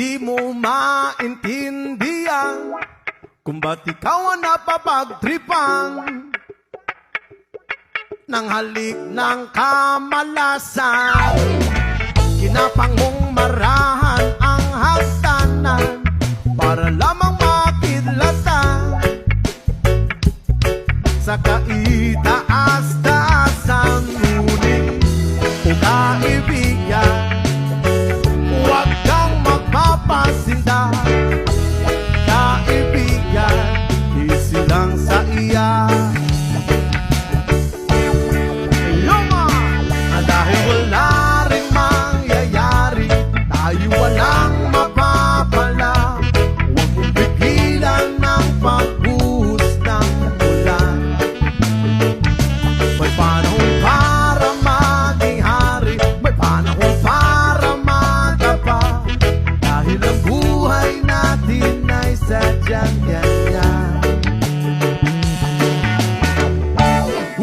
Di mo maintindihan kung ba't ikaw ang napapagtripan ng halik ng kamalasan. Kinapang mong marahan ang hagdanan para lamang makidlatan sa kaitaas-taasan. Ngunit o kaibigan, huwag kang magpapasinda. Kaibigan, isilang sa iya. Dahil wala rin mangyayari, tayo walang mapapala. Huwag mong pigilan ng pagbuhos ng ulan. May panahon para maging hari, may panahon para magapa. Dahil ang buhay natin ay sadyang ganyan.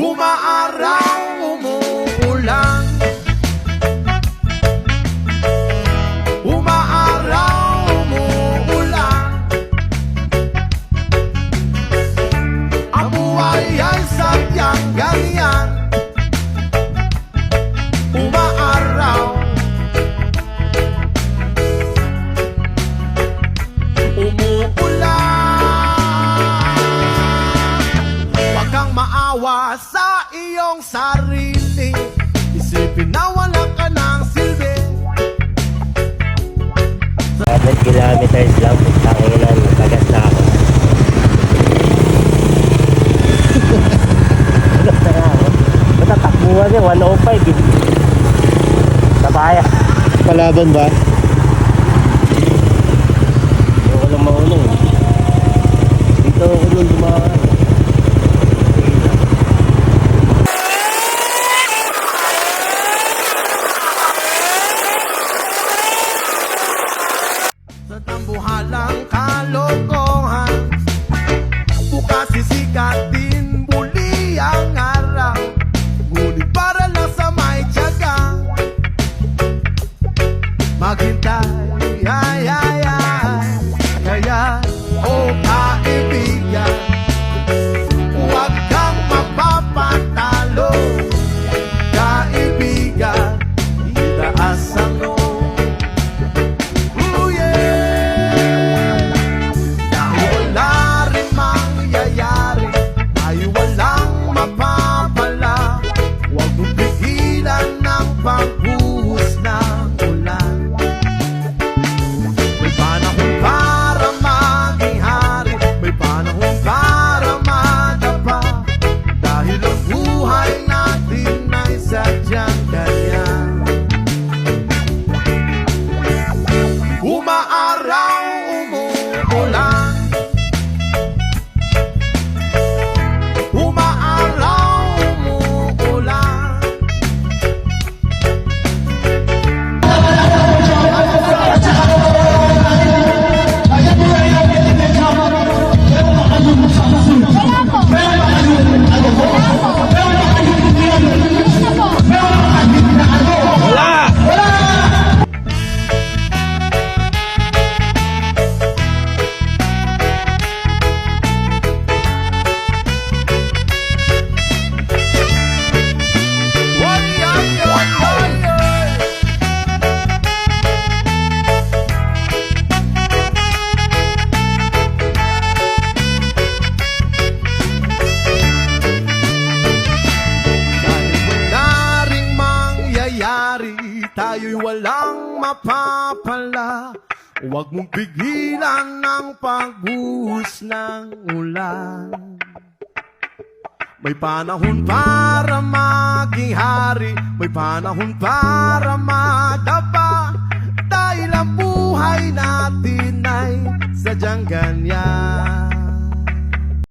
Umaaraw, umuulan, umaaraw, umuulan. Ang buhay ay sadyang ganyan. Umaaraw, umuulan. Huwag kang maawa sa iyong sarili, isipin na wala ka ng silbi. 100 kilometers lang, tanginan, kagat na ako. Kagat na ako. Basta takbuhan niya, 105 eh. Sabaya. Palaban ba? Ako lang maunong eh. Dito ako nung dumaan. Sa tambuhalang kalokohan, bukas sisikatin muli ang araw. Ngunit para lang sa may tiyaga, maghintay, ay, ay, ay. Kaya, oh kaibigan, huwag kang mapapatalo. Kaibigan, itaas ang noo. Oh yeah! Dahil wala rin mangyayari, tayo walang mapapala. Huwag mong pigilan ng pagbuhos ng ulan. May panahon para maging hari, may panahon para madapa. Dahil ang buhay natin ay sadyang ganyan. Umaaraw, umuulan, umaaraw, umuulan. Tayo'y walang mapapala. Huwag mong pigilan ng pagbuhos ng ulan. May panahon para maging hari, may panahon para madapa. Dahil ang buhay natin ay sadyang ganyan.